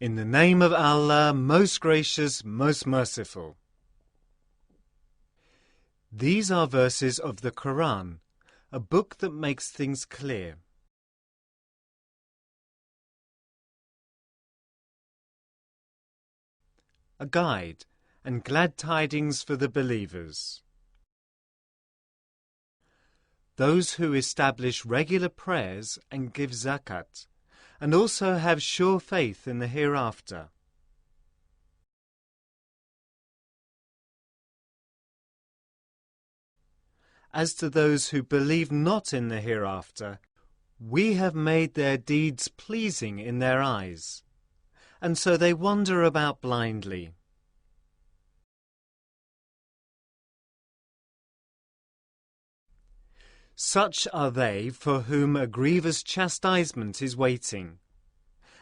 In the name of Allah, most gracious, most merciful. These are verses of the Quran, a book that makes things clear. A guide and glad tidings for the believers. Those who establish regular prayers and give zakat, and also have sure faith in the hereafter. As to those who believe not in the hereafter, we have made their deeds pleasing in their eyes, and so they wander about blindly. Such are they for whom a grievous chastisement is waiting,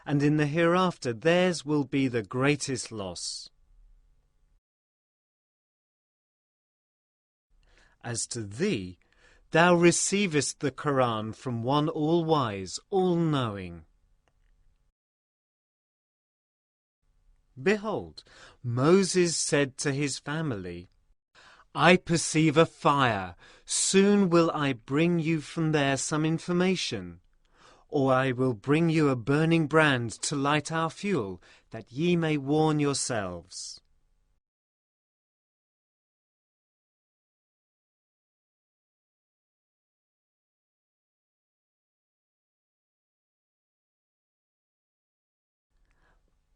and in the hereafter theirs will be the greatest loss. As to thee, thou receivest the Quran from one all-wise, all-knowing. Behold, Moses said to his family, I perceive a fire. Soon will I bring you from there some information, or I will bring you a burning brand to light our fuel, that ye may warn yourselves.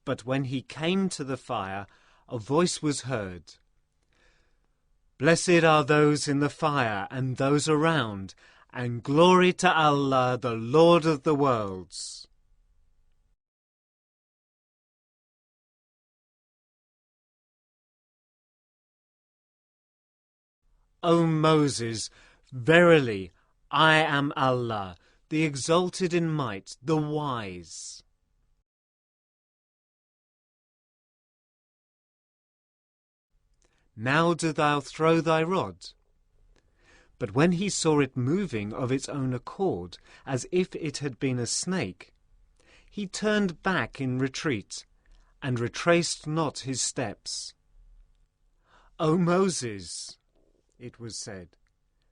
But when he came to the fire, a voice was heard. Blessed are those in the fire and those around, and glory to Allah, the Lord of the worlds. O Moses, verily, I am Allah, the exalted in might, the wise. Now do thou throw thy rod. But when he saw it moving of its own accord, as if it had been a snake, he turned back in retreat, and retraced not his steps. O Moses, it was said,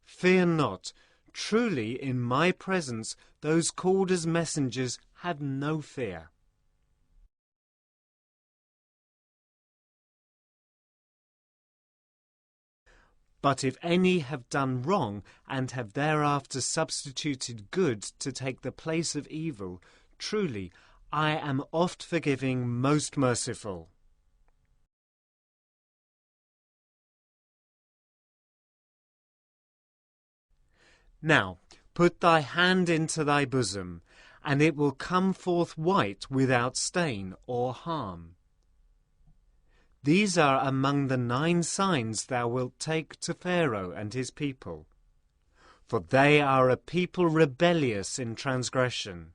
fear not. Truly in my presence those called as messengers have no fear. But if any have done wrong, and have thereafter substituted good to take the place of evil, truly I am oft forgiving, most merciful. Now put thy hand into thy bosom, and it will come forth white without stain or harm. These are among the 9 signs thou wilt take to Pharaoh and his people, for they are a people rebellious in transgression.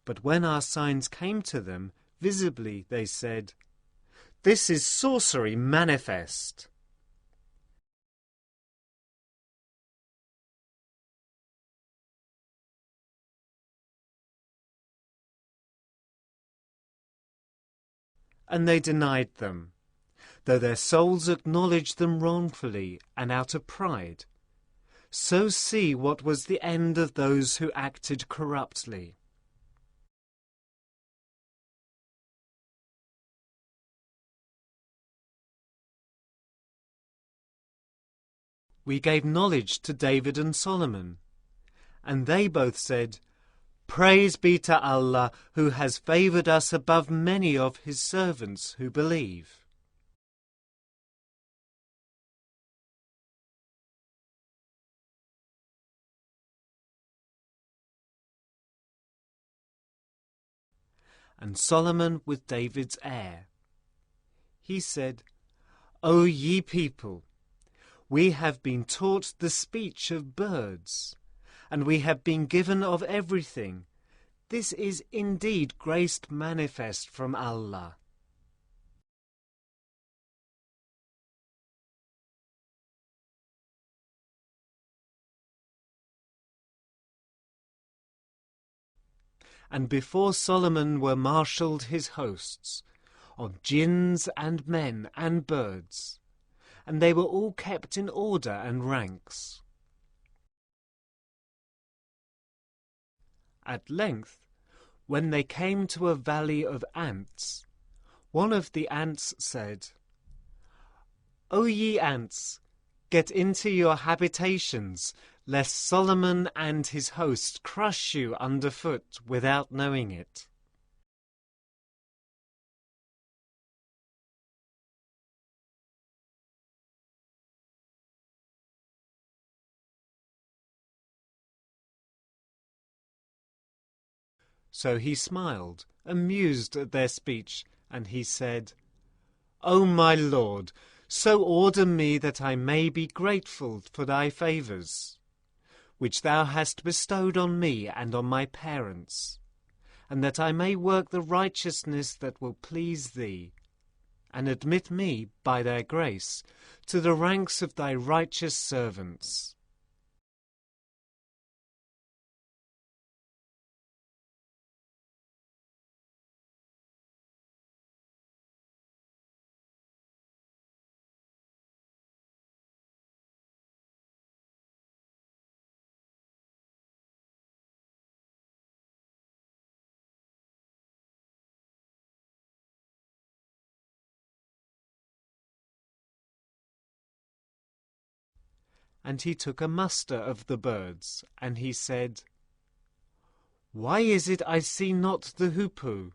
But when our signs came to them, visibly they said, This is sorcery manifest. And they denied them, though their souls acknowledged them wrongfully and out of pride. So see what was the end of those who acted corruptly. We gave knowledge to David and Solomon, and they both said, Praise be to Allah, who has favoured us above many of his servants who believe. And Solomon was David's heir. He said, O ye people, we have been taught the speech of birds, and we have been given of everything. This is indeed grace manifest from Allah. And before Solomon were marshalled his hosts, of jinns and men and birds, and they were all kept in order and ranks. At length, when they came to a valley of ants, one of the ants said, "O ye ants, get into your habitations, lest Solomon and his host crush you underfoot without knowing it." So he smiled, amused at their speech, and he said, "O my Lord, so order me that I may be grateful for thy favours, which thou hast bestowed on me and on my parents, and that I may work the righteousness that will please thee, and admit me, by thy grace, to the ranks of thy righteous servants." And he took a muster of the birds, and he said, "Why is it I see not the hoopoe?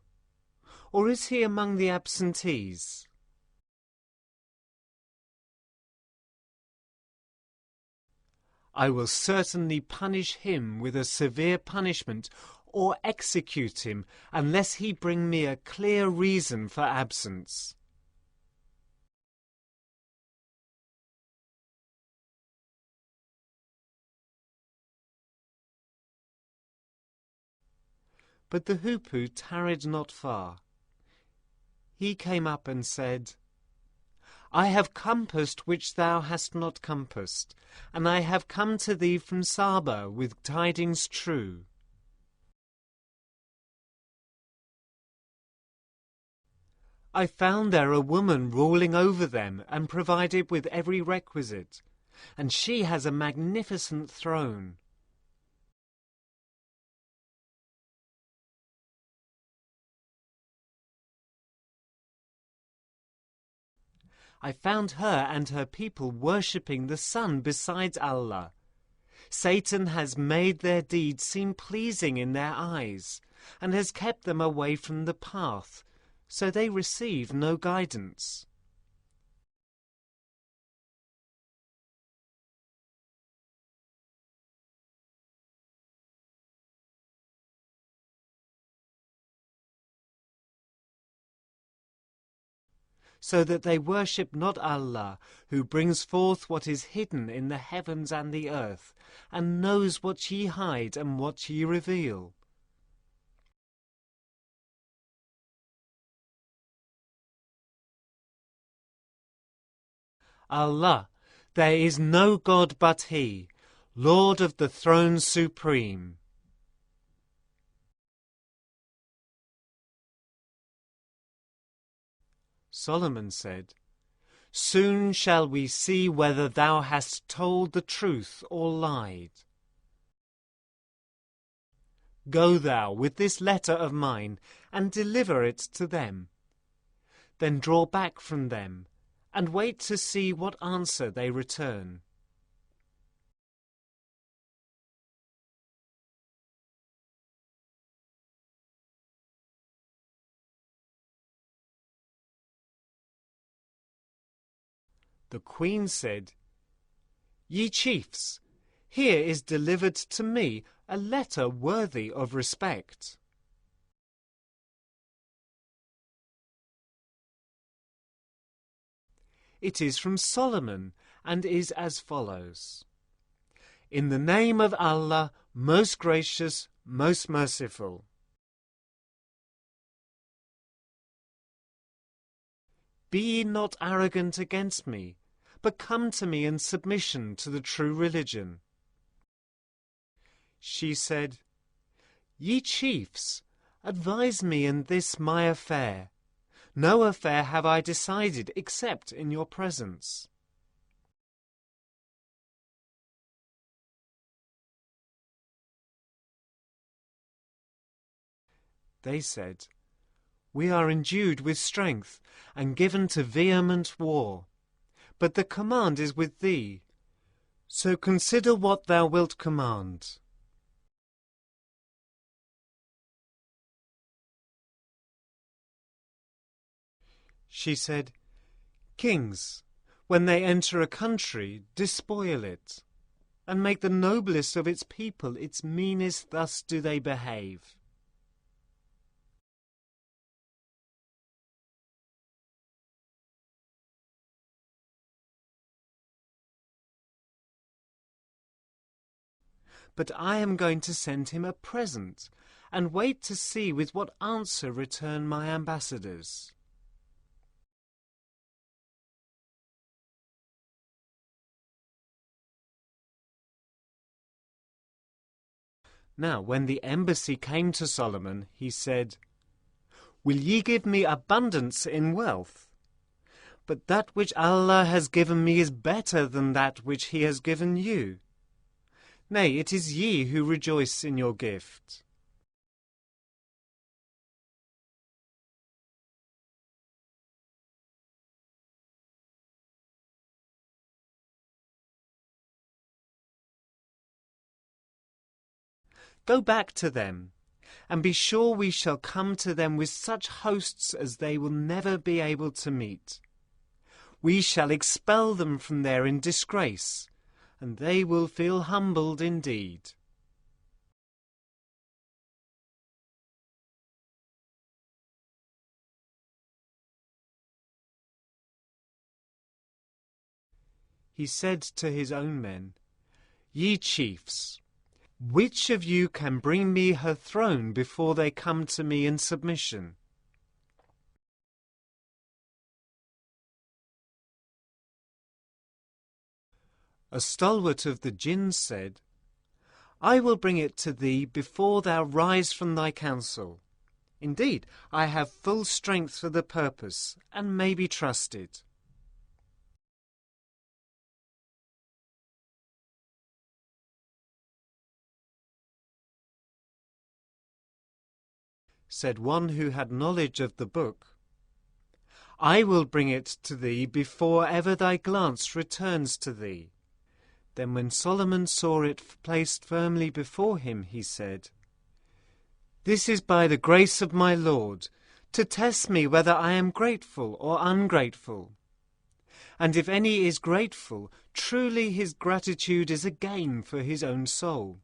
Or is he among the absentees?" "I will certainly punish him with a severe punishment, or execute him, unless he bring me a clear reason for absence." But the hoopoe tarried not far. He came up and said, "I have compassed which thou hast not compassed, and I have come to thee from Saba with tidings true." "I found there a woman ruling over them and provided with every requisite, and she has a magnificent throne." "I found her and her people worshipping the sun besides Allah. Satan has made their deeds seem pleasing in their eyes, and has kept them away from the path, so they receive no guidance." So that they worship not Allah, who brings forth what is hidden in the heavens and the earth, and knows what ye hide and what ye reveal. Allah, there is no God but He, Lord of the throne supreme. Solomon said, "Soon shall we see whether thou hast told the truth or lied. Go thou with this letter of mine and deliver it to them. Then draw back from them and wait to see what answer they return." The queen said, "Ye chiefs, here is delivered to me a letter worthy of respect. It is from Solomon and is as follows. In the name of Allah, most gracious, most merciful. Be ye not arrogant against me, but come to me in submission to the true religion." She said, Ye chiefs, advise me in this my affair. No affair have I decided except in your presence. They said, We are endued with strength and given to vehement war, but the command is with thee. So consider what thou wilt command. She said, Kings, when they enter a country, despoil it, and make the noblest of its people its meanest. Thus do they behave. But I am going to send him a present, and wait to see with what answer return my ambassadors. Now when the embassy came to Solomon, he said, Will ye give me abundance in wealth? But that which Allah has given me is better than that which he has given you. Nay, it is ye who rejoice in your gift. Go back to them, and be sure we shall come to them with such hosts as they will never be able to meet. We shall expel them from there in disgrace, and they will feel humbled indeed. He said to his own men, Ye chiefs, which of you can bring me her throne before they come to me in submission? A stalwart of the Jinns said, I will bring it to thee before thou rise from thy council. Indeed, I have full strength for the purpose, and may be trusted. Said one who had knowledge of the book, I will bring it to thee before ever thy glance returns to thee. Then when Solomon saw it placed firmly before him, he said, This is by the grace of my Lord, to test me whether I am grateful or ungrateful. And if any is grateful, truly his gratitude is a gain for his own soul.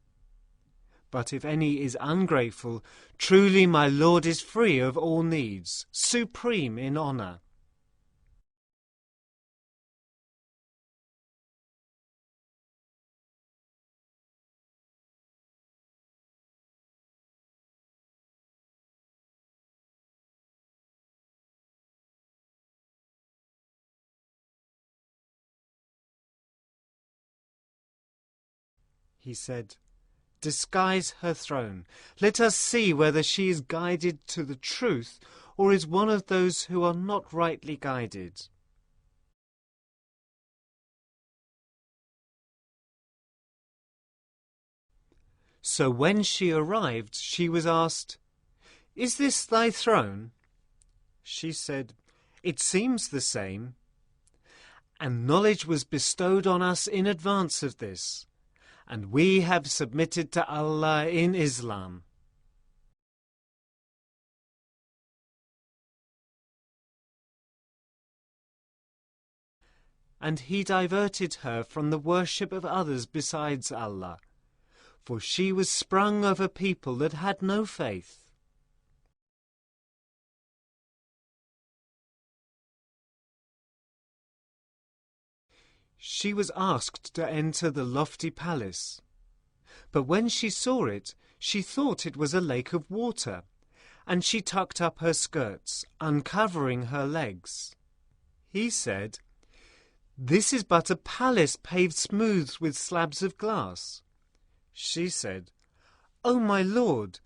But if any is ungrateful, truly my Lord is free of all needs, supreme in honor. He said, Disguise her throne. Let us see whether she is guided to the truth or is one of those who are not rightly guided. So when she arrived, she was asked, Is this thy throne? She said, It seems the same. And knowledge was bestowed on us in advance of this, and we have submitted to Allah in Islam. And he diverted her from the worship of others besides Allah, for she was sprung of a people that had no faith. She was asked to enter the lofty palace, but when she saw it, she thought it was a lake of water, and she tucked up her skirts, uncovering her legs. He said, This is but a palace paved smooth with slabs of glass. She said, O my Lord,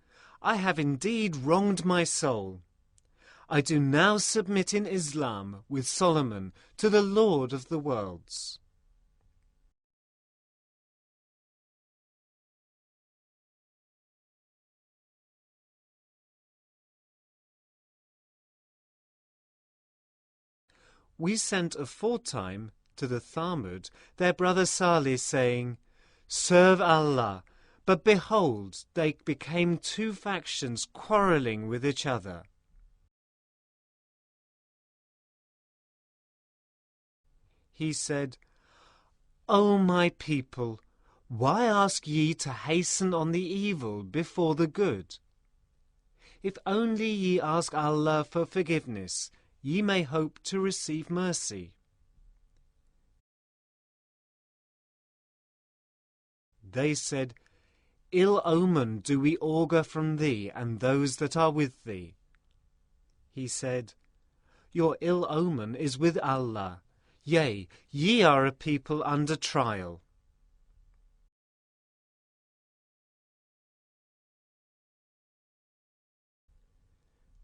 I have indeed wronged my soul. I do now submit in Islam with Solomon to the Lord of the worlds. We sent aforetime to the Thamud their brother Salih, saying, Serve Allah, but behold, they became two factions quarrelling with each other. He said, O my people, why ask ye to hasten on the evil before the good? If only ye ask Allah for forgiveness, ye may hope to receive mercy. They said, Ill omen do we augur from thee and those that are with thee. He said, Your ill omen is with Allah. Yea, ye are a people under trial.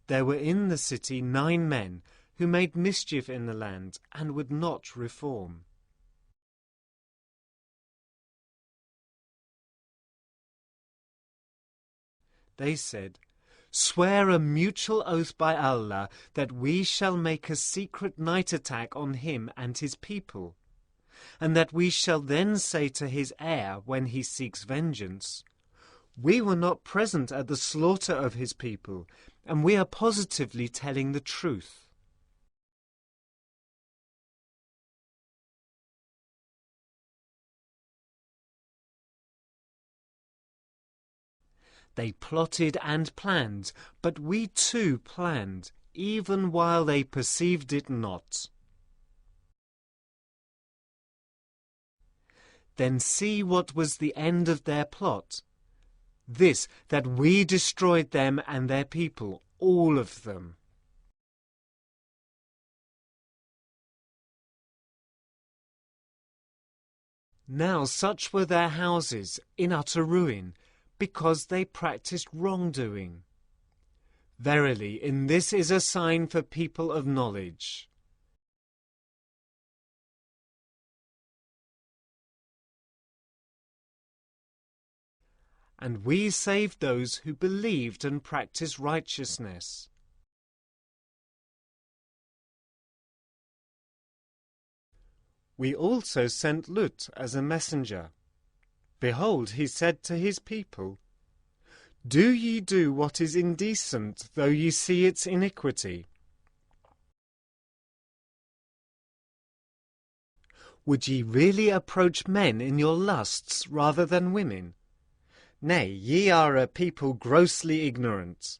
There were in the city 9 men who made mischief in the land and would not reform. They said, Swear a mutual oath by Allah that we shall make a secret night attack on him and his people, and that we shall then say to his heir when he seeks vengeance, We were not present at the slaughter of his people, and we are positively telling the truth. They plotted and planned, but we too planned, even while they perceived it not. Then see what was the end of their plot. This, that we destroyed them and their people, all of them. Now such were their houses, in utter ruin, because they practiced wrongdoing. Verily, in this is a sign for people of knowledge. And we saved those who believed and practiced righteousness. We also sent Lut as a messenger. Behold, he said to his people, Do ye do what is indecent, though ye see its iniquity? Would ye really approach men in your lusts rather than women? Nay, ye are a people grossly ignorant.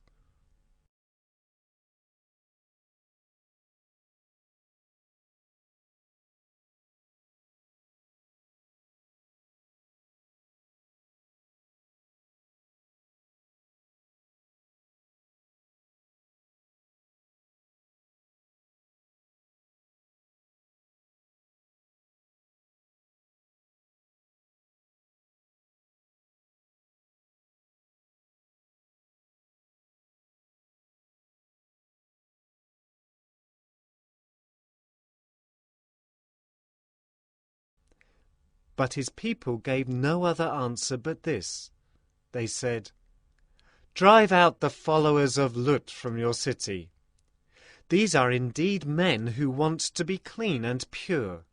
But his people gave no other answer but this. They said, Drive out the followers of Lut from your city. These are indeed men who want to be clean and pure.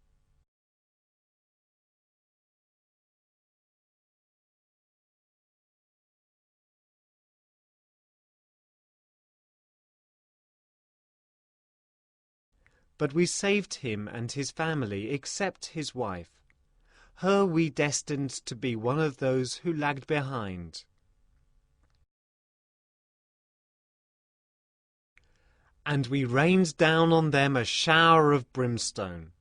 But we saved him and his family except his wife. Her we destined to be one of those who lagged behind. And we rained down on them a shower of brimstone.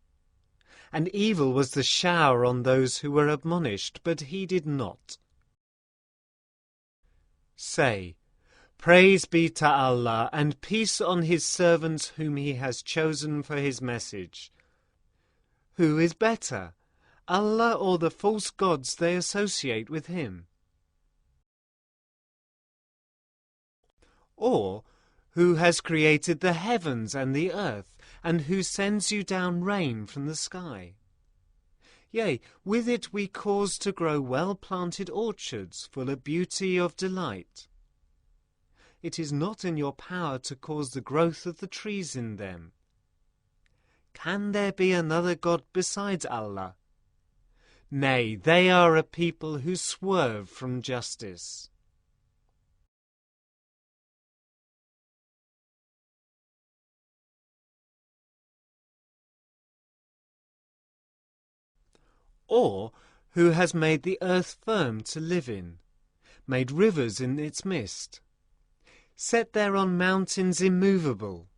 And evil was the shower on those who were admonished, but heeded not. Say, Praise be to Allah, and peace on his servants whom he has chosen for his message. Who is better, Allah or the false gods they associate with him? Or who has created the heavens and the earth, and who sends you down rain from the sky? Yea, with it we cause to grow well-planted orchards full of beauty of delight. It is not in your power to cause the growth of the trees in them. Can there be another God besides Allah? Nay, they are a people who swerve from justice. Or who has made the earth firm to live in, made rivers in its midst, set thereon mountains immovable,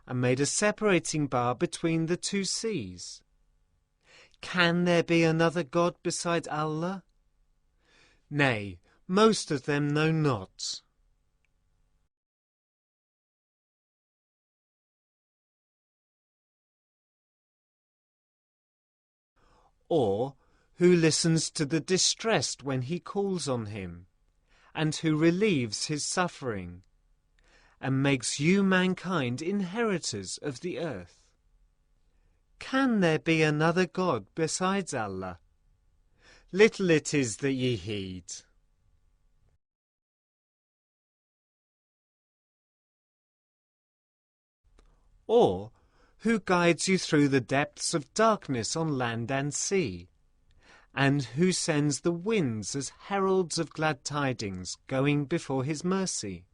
and made a separating bar between the two seas? Can there be another God besides Allah? Nay, most of them know not. Or who listens to the distressed when he calls on him, and who relieves his suffering, and makes you mankind inheritors of the earth? Can there be another God besides Allah? Little it is that ye heed. Or who guides you through the depths of darkness on land and sea, and who sends the winds as heralds of glad tidings going before his mercy?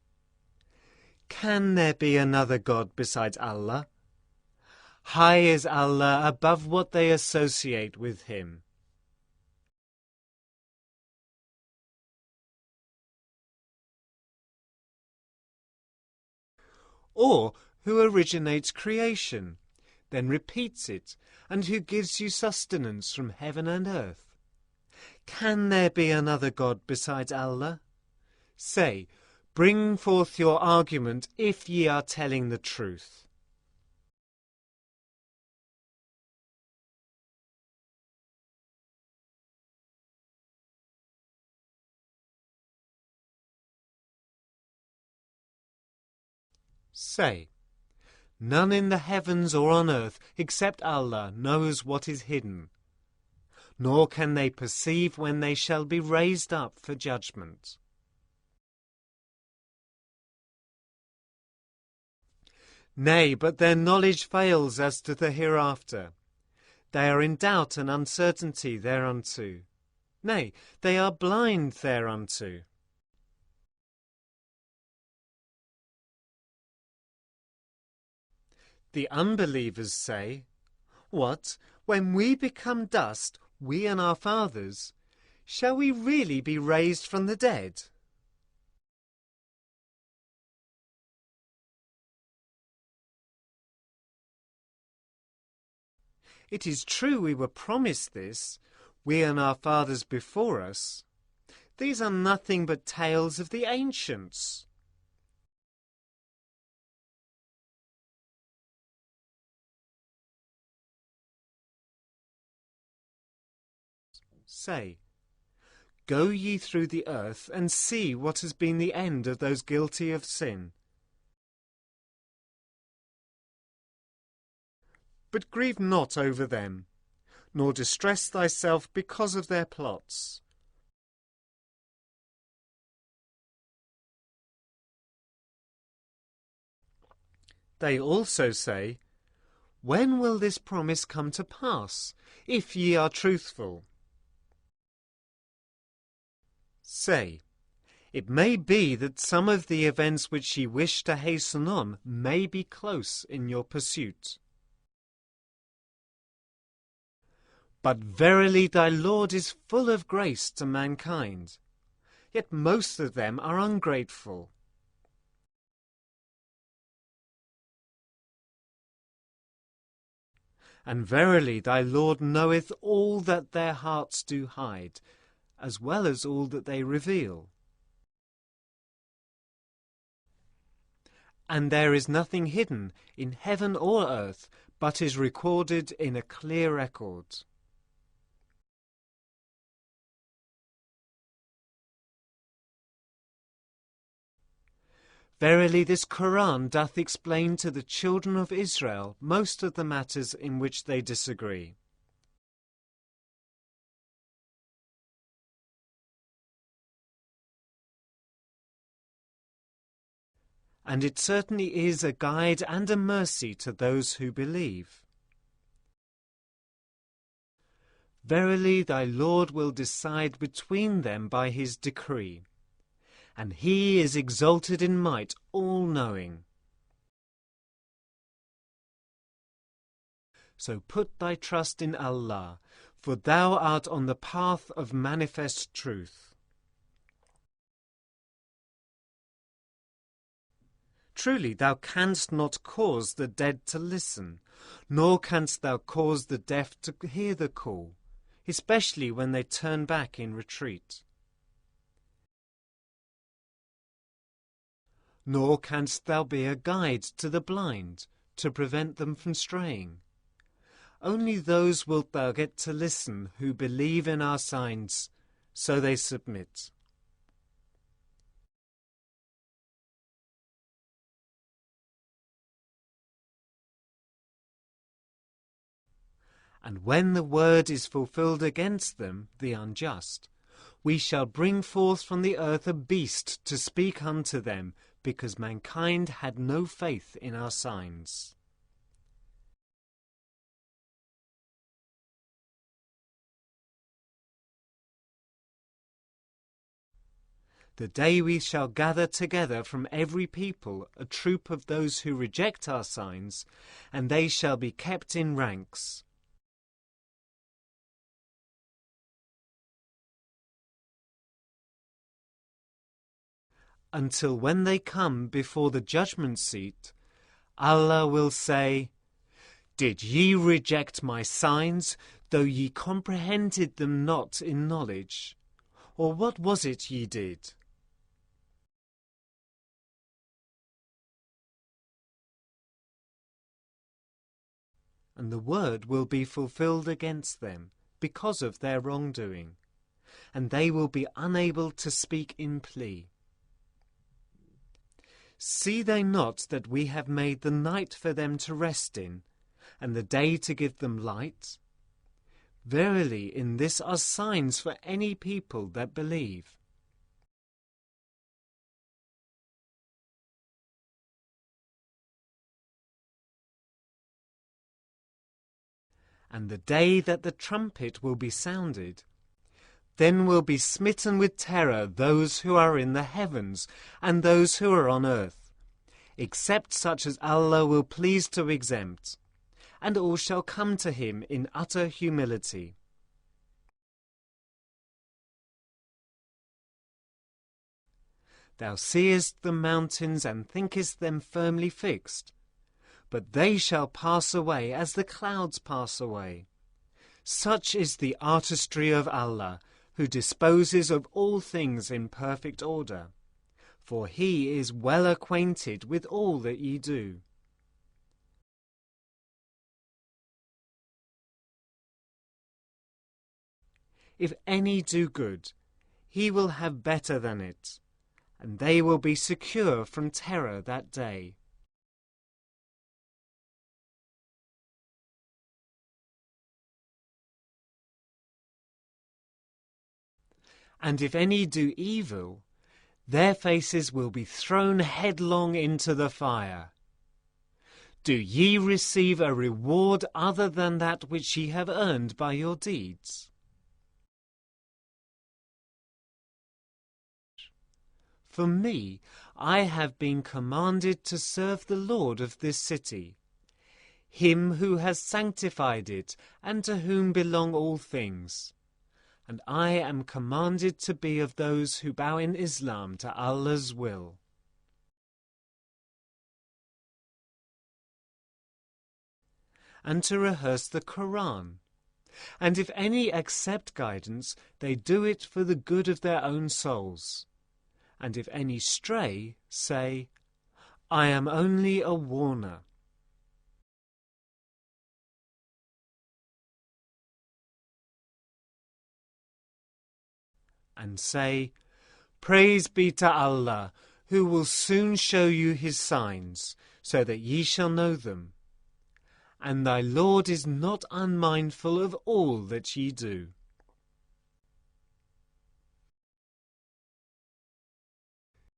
Can there be another God besides Allah? High is Allah above what they associate with him. Or who originates creation, then repeats it, and who gives you sustenance from heaven and earth? Can there be another God besides Allah? Say, bring forth your argument if ye are telling the truth. Say, none in the heavens or on earth except Allah knows what is hidden, nor can they perceive when they shall be raised up for judgment. Nay, but their knowledge fails as to the hereafter. They are in doubt and uncertainty thereunto. Nay, they are blind thereunto. The unbelievers say, what, when we become dust, we and our fathers, shall we really be raised from the dead? It is true we were promised this, we and our fathers before us. These are nothing but tales of the ancients. Say, go ye through the earth and see what has been the end of those guilty of sin. But grieve not over them, nor distress thyself because of their plots. They also say, when will this promise come to pass, if ye are truthful? Say, it may be that some of the events which ye wish to hasten on may be close in your pursuit. But verily thy Lord is full of grace to mankind, yet most of them are ungrateful. And verily thy Lord knoweth all that their hearts do hide, as well as all that they reveal. And there is nothing hidden in heaven or earth, but is recorded in a clear record. Verily this Qur'an doth explain to the children of Israel most of the matters in which they disagree. And it certainly is a guide and a mercy to those who believe. Verily thy Lord will decide between them by his decree, and he is exalted in might, all-knowing. So put thy trust in Allah, for thou art on the path of manifest truth. Truly thou canst not cause the dead to listen, nor canst thou cause the deaf to hear the call, especially when they turn back in retreat. Nor canst thou be a guide to the blind, to prevent them from straying. Only those wilt thou get to listen who believe in our signs, so they submit. And when the word is fulfilled against them, the unjust, we shall bring forth from the earth a beast to speak unto them, because mankind had no faith in our signs. The day we shall gather together from every people a troop of those who reject our signs, and they shall be kept in ranks. Until when they come before the judgment seat, Allah will say, Did ye reject my signs, though ye comprehended them not in knowledge? Or what was it ye did? And the word will be fulfilled against them because of their wrongdoing, and they will be unable to speak in plea. See they not that we have made the night for them to rest in, and the day to give them light? Verily in this are signs for any people that believe. And the day that the trumpet will be sounded, then will be smitten with terror those who are in the heavens and those who are on earth, except such as Allah will please to exempt, and all shall come to him in utter humility. Thou seest the mountains and thinkest them firmly fixed, but they shall pass away as the clouds pass away. Such is the artistry of Allah, who disposes of all things in perfect order, for he is well acquainted with all that ye do. If any do good, he will have better than it, and they will be secure from terror that day. And if any do evil, their faces will be thrown headlong into the fire. Do ye receive a reward other than that which ye have earned by your deeds? For me, I have been commanded to serve the Lord of this city, him who has sanctified it, and to whom belong all things. And I am commanded to be of those who bow in Islam to Allah's will. And to rehearse the Qur'an. And if any accept guidance, they do it for the good of their own souls. And if any stray, say, I am only a warner. And say, Praise be to Allah, who will soon show you his signs, so that ye shall know them. And thy Lord is not unmindful of all that ye do.